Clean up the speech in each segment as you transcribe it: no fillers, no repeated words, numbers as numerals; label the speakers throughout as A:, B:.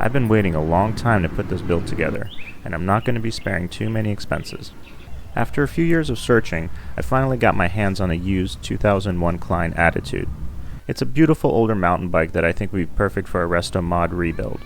A: I've been waiting a long time to put this build together, and I'm not going to be sparing too many expenses. After a few years of searching, I finally got my hands on a used 2001 Klein Attitude. It's a beautiful older mountain bike that I think would be perfect for a resto mod rebuild.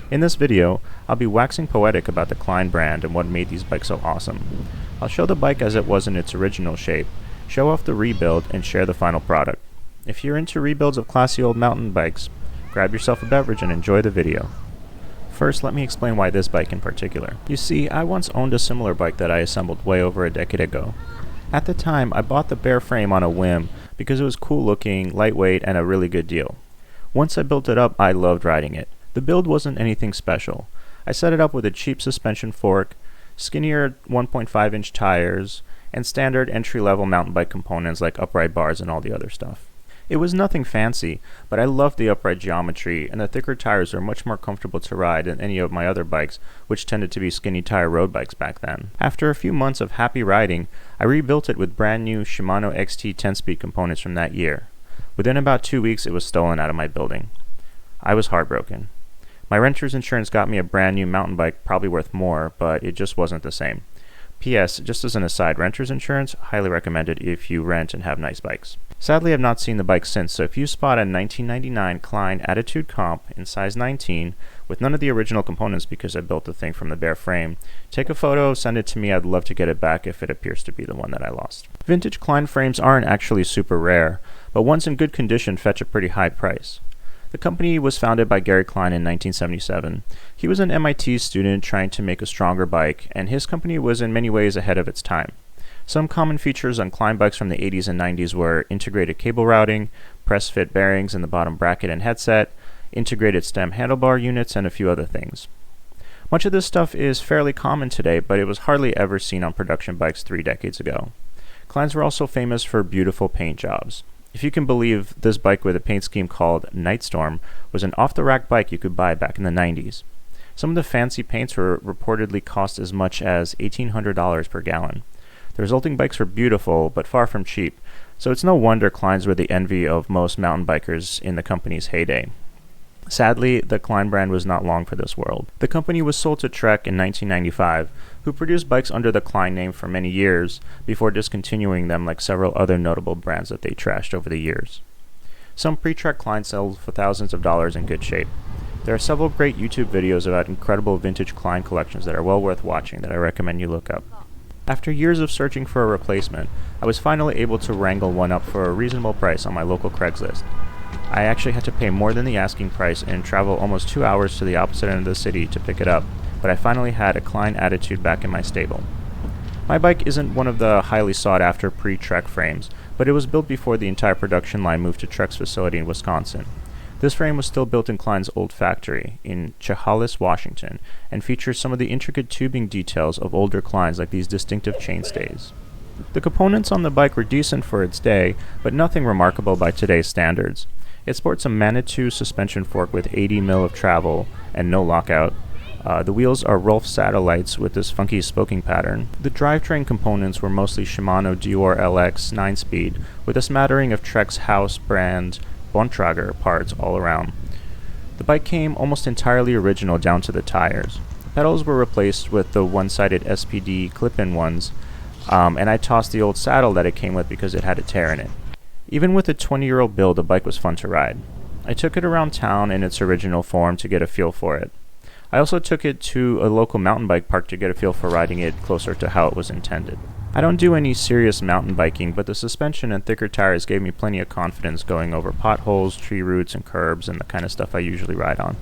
A: In this video, I'll be waxing poetic about the Klein brand and what made these bikes so awesome. I'll show the bike as it was in its original shape, show off the rebuild, and share the final product. If you're into rebuilds of classy old mountain bikes, grab yourself a beverage and enjoy the video. First, let me explain why this bike in particular. You see, I once owned a similar bike that I assembled way over a decade ago. At the time, I bought the bare frame on a whim because it was cool looking, lightweight, and a really good deal. Once I built it up, I loved riding it. The build wasn't anything special. I set it up with a cheap suspension fork, skinnier 1.5-inch tires, and standard entry-level mountain bike components like upright bars and all the other stuff. It was nothing fancy, but I loved the upright geometry, and the thicker tires were much more comfortable to ride than any of my other bikes, which tended to be skinny tire road bikes back then. After a few months of happy riding, I rebuilt it with brand new Shimano XT 10-speed components from that year. Within about 2 weeks, it was stolen out of my building. I was heartbroken. My renter's insurance got me a brand new mountain bike, probably worth more, but it just wasn't the same. P.S. Just as an aside, renter's insurance, highly recommended if you rent and have nice bikes. Sadly, I've not seen the bike since, so if you spot a 1999 Klein Attitude comp in size 19 with none of the original components because I built the thing from the bare frame, take a photo, send it to me. I'd love to get it back if it appears to be the one that I lost. Vintage Klein frames aren't actually super rare, but ones in good condition fetch a pretty high price. The company was founded by Gary Klein in 1977. He was an MIT student trying to make a stronger bike, and his company was in many ways ahead of its time. Some common features on Klein bikes from the 80s and 90s were integrated cable routing, press-fit bearings in the bottom bracket and headset, integrated stem handlebar units, and a few other things. Much of this stuff is fairly common today, but it was hardly ever seen on production bikes 3 decades ago. Kleins were also famous for beautiful paint jobs. If you can believe, this bike with a paint scheme called Nightstorm was an off-the-rack bike you could buy back in the 90s. Some of the fancy paints were reportedly cost as much as $1,800 per gallon. The resulting bikes were beautiful, but far from cheap, so it's no wonder Kleins were the envy of most mountain bikers in the company's heyday. Sadly, the Klein brand was not long for this world. The company was sold to Trek in 1995, who produced bikes under the Klein name for many years, before discontinuing them like several other notable brands that they trashed over the years. Some pre-Trek Kleins sold for thousands of dollars in good shape. There are several great YouTube videos about incredible vintage Klein collections that are well worth watching that I recommend you look up. After years of searching for a replacement, I was finally able to wrangle one up for a reasonable price on my local Craigslist. I actually had to pay more than the asking price and travel almost 2 hours to the opposite end of the city to pick it up, but I finally had a Klein Attitude back in my stable. My bike isn't one of the highly sought after pre-Trek frames, but it was built before the entire production line moved to Trek's facility in Wisconsin. This frame was still built in Klein's old factory in Chehalis, Washington, and features some of the intricate tubing details of older Kleins like these distinctive chainstays. The components on the bike were decent for its day, but nothing remarkable by today's standards. It sports a Manitou suspension fork with 80 mil of travel and no lockout. The wheels are Rolf satellites with this funky spoking pattern. The drivetrain components were mostly Shimano Dior LX 9-speed with a smattering of Trek's house brand Bontrager parts all around. The bike came almost entirely original down to the tires. The pedals were replaced with the one-sided SPD clip-in ones, and I tossed the old saddle that it came with because it had a tear in it. Even with a 20-year-old build, the bike was fun to ride. I took it around town in its original form to get a feel for it. I also took it to a local mountain bike park to get a feel for riding it closer to how it was intended. I don't do any serious mountain biking, but the suspension and thicker tires gave me plenty of confidence going over potholes, tree roots, and curbs, and the kind of stuff I usually ride on.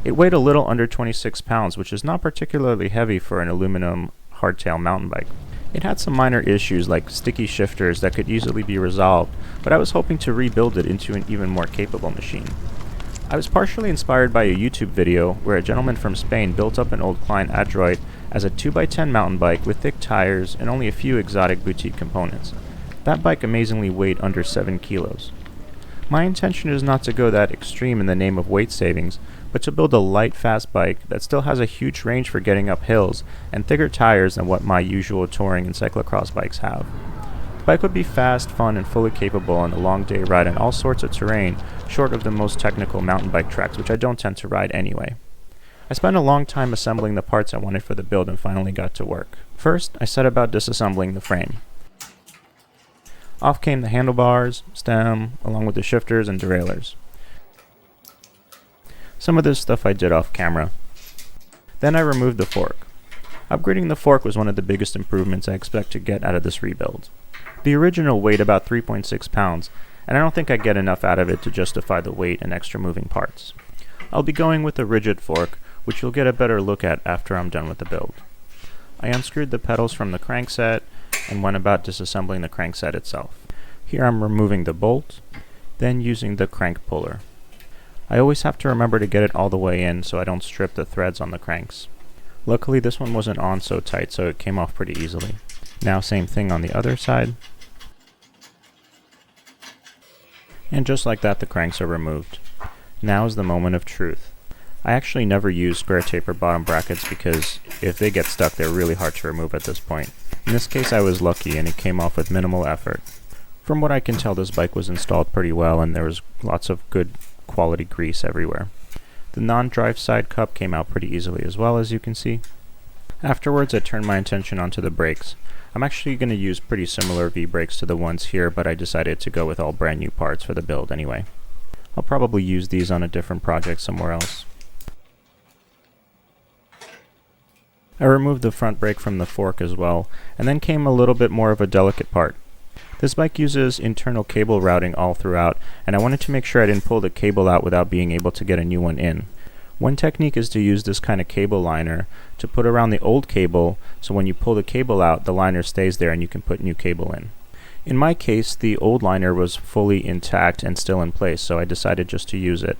A: It weighed a little under 26 pounds, which is not particularly heavy for an aluminum hardtail mountain bike. It had some minor issues like sticky shifters that could easily be resolved, but I was hoping to rebuild it into an even more capable machine. I was partially inspired by a YouTube video where a gentleman from Spain built up an old Klein Adroit as a 2x10 mountain bike with thick tires and only a few exotic boutique components. That bike amazingly weighed under 7 kilos. My intention is not to go that extreme in the name of weight savings, but to build a light, fast bike that still has a huge range for getting up hills and thicker tires than what my usual touring and cyclocross bikes have. The bike would be fast, fun, and fully capable on a long day ride in all sorts of terrain, short of the most technical mountain bike tracks, which I don't tend to ride anyway. I spent a long time assembling the parts I wanted for the build and finally got to work. First, I set about disassembling the frame. Off came the handlebars, stem, along with the shifters and derailleurs. Some of this stuff I did off camera. Then I removed the fork. Upgrading the fork was one of the biggest improvements I expect to get out of this rebuild. The original weighed about 3.6 pounds, and I don't think I get enough out of it to justify the weight and extra moving parts. I'll be going with a rigid fork, which you'll get a better look at after I'm done with the build. I unscrewed the pedals from the crankset and went about disassembling the crankset itself. Here I'm removing the bolt, then using the crank puller. I always have to remember to get it all the way in so I don't strip the threads on the cranks. Luckily this one wasn't on so tight, so it came off pretty easily. Now same thing on the other side. And just like that, the cranks are removed. Now is the moment of truth. I actually never use square taper bottom brackets because if they get stuck, they're really hard to remove at this point. In this case, I was lucky and it came off with minimal effort. From what I can tell, this bike was installed pretty well and there was lots of good quality grease everywhere. The non-drive side cup came out pretty easily as well, as you can see. Afterwards, I turned my attention onto the brakes. I'm actually going to use pretty similar V-brakes to the ones here, but I decided to go with all brand new parts for the build anyway. I'll probably use these on a different project somewhere else. I removed the front brake from the fork as well, and then came a little bit more of a delicate part. This bike uses internal cable routing all throughout, and I wanted to make sure I didn't pull the cable out without being able to get a new one in. One technique is to use this kind of cable liner to put around the old cable, so when you pull the cable out, the liner stays there and you can put new cable in. In my case, the old liner was fully intact and still in place, so I decided just to use it.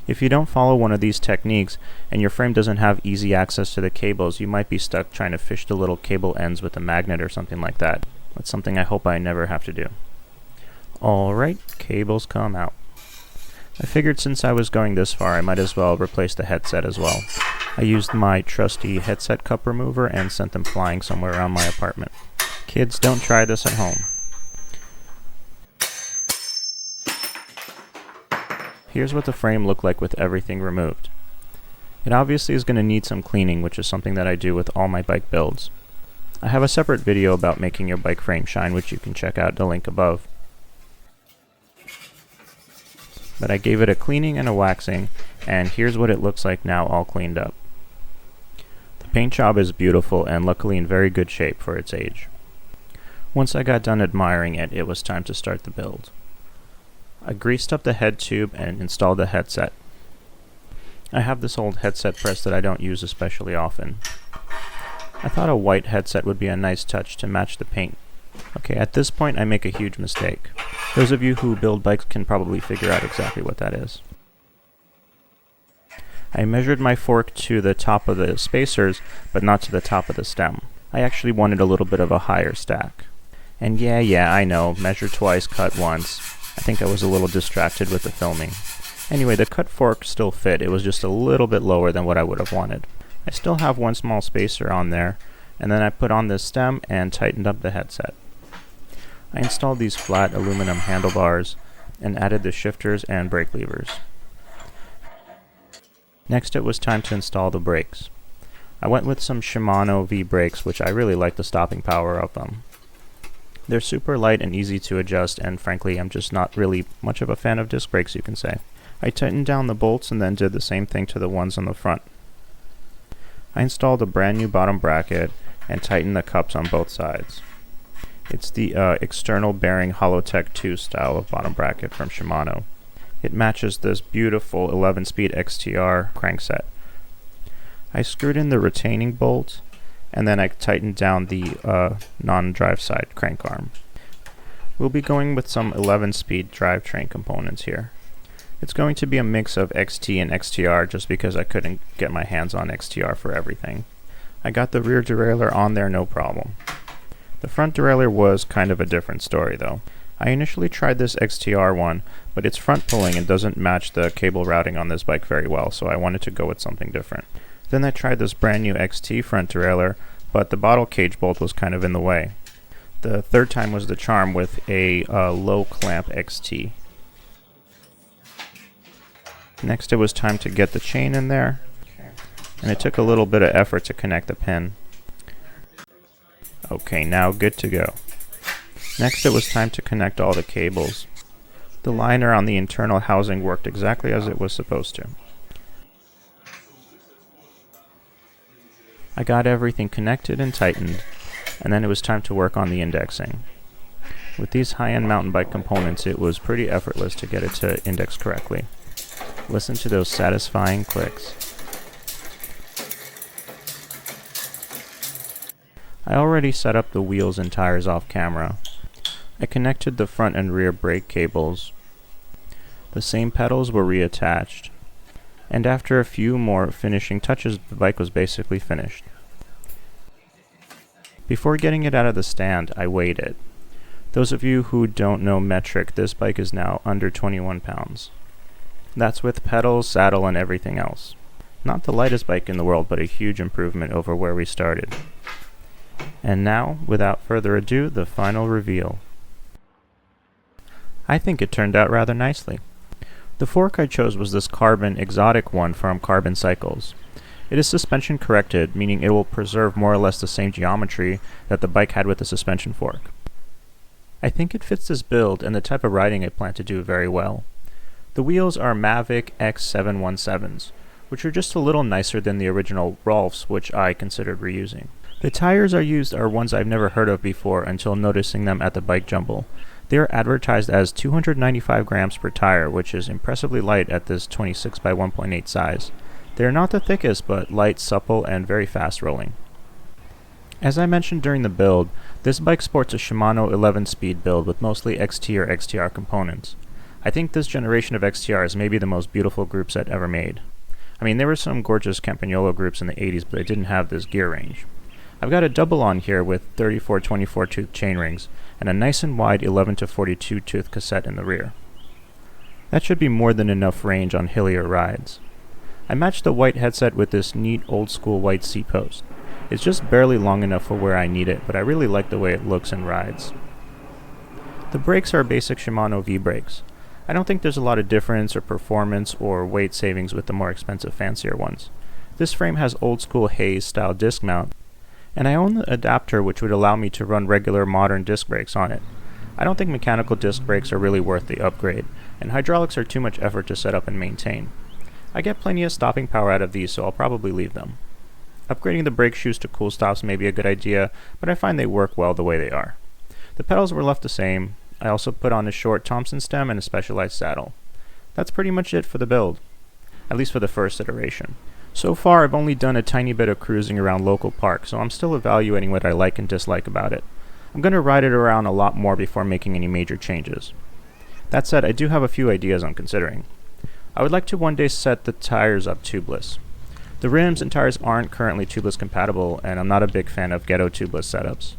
A: If you don't follow one of these techniques and your frame doesn't have easy access to the cables, you might be stuck trying to fish the little cable ends with a magnet or something like that. That's something I hope I never have to do. Alright, cables come out. I figured since I was going this far, I might as well replace the headset as well. I used my trusty headset cup remover and sent them flying somewhere around my apartment. Kids, don't try this at home. Here's what the frame looked like with everything removed. It obviously is going to need some cleaning, which is something that I do with all my bike builds. I have a separate video about making your bike frame shine, which you can check out, the link above. But I gave it a cleaning and a waxing, and here's what it looks like now all cleaned up. The paint job is beautiful and luckily in very good shape for its age. Once I got done admiring it, it was time to start the build. I greased up the head tube and installed the headset. I have this old headset press that I don't use especially often. I thought a white headset would be a nice touch to match the paint. Okay, at this point I make a huge mistake. Those of you who build bikes can probably figure out exactly what that is. I measured my fork to the top of the spacers, but not to the top of the stem. I actually wanted a little bit of a higher stack. And yeah, I know, measure twice, cut once. I think I was a little distracted with the filming. Anyway, the cut fork still fit, it was just a little bit lower than what I would have wanted. I still have one small spacer on there, and then I put on this stem and tightened up the headset. I installed these flat aluminum handlebars and added the shifters and brake levers. Next it was time to install the brakes. I went with some Shimano V brakes, which I really like the stopping power of them. They're super light and easy to adjust, and frankly I'm just not really much of a fan of disc brakes, you can say. I tightened down the bolts and then did the same thing to the ones on the front. I installed a brand new bottom bracket and tightened the cups on both sides. It's the external bearing Holotech 2 style of bottom bracket from Shimano. It matches this beautiful 11-speed XTR crankset. I screwed in the retaining bolt, and then I tightened down the non-drive side crank arm. We'll be going with some 11-speed drivetrain components here. It's going to be a mix of XT and XTR just because I couldn't get my hands on XTR for everything. I got the rear derailleur on there no problem. The front derailleur was kind of a different story though. I initially tried this XTR one, but it's front pulling and doesn't match the cable routing on this bike very well, so I wanted to go with something different. Then I tried this brand new XT front derailleur, but the bottle cage bolt was kind of in the way. The third time was the charm with a low clamp XT. Next it was time to get the chain in there. and it took a little bit of effort to connect the pin. Okay, now good to go. Next it was time to connect all the cables. The liner on the internal housing worked exactly as it was supposed to. I got everything connected and tightened, and then it was time to work on the indexing. With these high-end mountain bike components, it was pretty effortless to get it to index correctly. Listen to those satisfying clicks. I already set up the wheels and tires off camera. I connected the front and rear brake cables. The same pedals were reattached. And after a few more finishing touches, the bike was basically finished. Before getting it out of the stand, I weighed it. Those of you who don't know metric, this bike is now under 21 pounds. That's with pedals, saddle, and everything else. Not the lightest bike in the world, but a huge improvement over where we started. And now, without further ado, the final reveal. I think it turned out rather nicely. The fork I chose was this carbon exotic one from Carbon Cycles. It is suspension corrected, meaning it will preserve more or less the same geometry that the bike had with the suspension fork. I think it fits this build and the type of riding I plan to do very well. The wheels are Mavic X717s, which are just a little nicer than the original Rolfs, which I considered reusing. The tires are ones I've never heard of before until noticing them at the Bike Jumble. They are advertised as 295 grams per tire, which is impressively light at this 26 by 1.8 size. They are not the thickest, but light, supple, and very fast rolling. As I mentioned during the build, this bike sports a Shimano 11-speed build with mostly XT or XTR components. I think this generation of XTR is maybe the most beautiful group set ever made. I mean, there were some gorgeous Campagnolo groups in the 80s, but they didn't have this gear range. I've got a double on here with 34 24 tooth chainrings and a nice and wide 11 to 42 tooth cassette in the rear. That should be more than enough range on hillier rides. I matched the white headset with this neat old school white seat post. It's just barely long enough for where I need it, but I really like the way it looks and rides. The brakes are basic Shimano V brakes. I don't think there's a lot of difference or performance or weight savings with the more expensive fancier ones. This frame has old school Hayes style disc mount, and I own the adapter which would allow me to run regular modern disc brakes on it. I don't think mechanical disc brakes are really worth the upgrade, and hydraulics are too much effort to set up and maintain. I get plenty of stopping power out of these, so I'll probably leave them. Upgrading the brake shoes to cool stops may be a good idea, but I find they work well the way they are. The pedals were left the same. I also put on a short Thompson stem and a specialized saddle. That's pretty much it for the build, at least for the first iteration. So far, I've only done a tiny bit of cruising around local parks, so I'm still evaluating what I like and dislike about it. I'm going to ride it around a lot more before making any major changes. That said, I do have a few ideas I'm considering. I would like to one day set the tires up tubeless. The rims and tires aren't currently tubeless compatible, and I'm not a big fan of ghetto tubeless setups.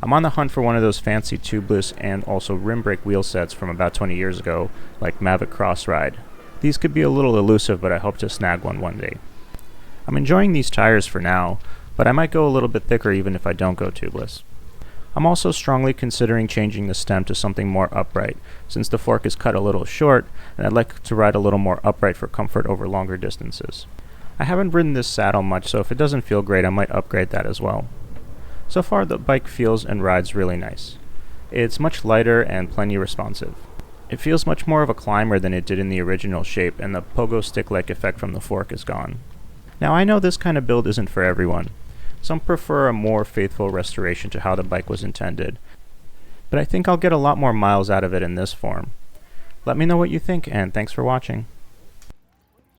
A: I'm on the hunt for one of those fancy tubeless and also rim brake wheel sets from about 20 years ago, like Mavic Cross Ride. These could be a little elusive, but I hope to snag one day. I'm enjoying these tires for now, but I might go a little bit thicker even if I don't go tubeless. I'm also strongly considering changing the stem to something more upright, since the fork is cut a little short, and I'd like to ride a little more upright for comfort over longer distances. I haven't ridden this saddle much, so if it doesn't feel great, I might upgrade that as well. So far, the bike feels and rides really nice. It's much lighter and plenty responsive. It feels much more of a climber than it did in the original shape, and the pogo stick-like effect from the fork is gone. Now, I know this kind of build isn't for everyone. Some prefer a more faithful restoration to how the bike was intended, but I think I'll get a lot more miles out of it in this form. Let me know what you think, and thanks for watching.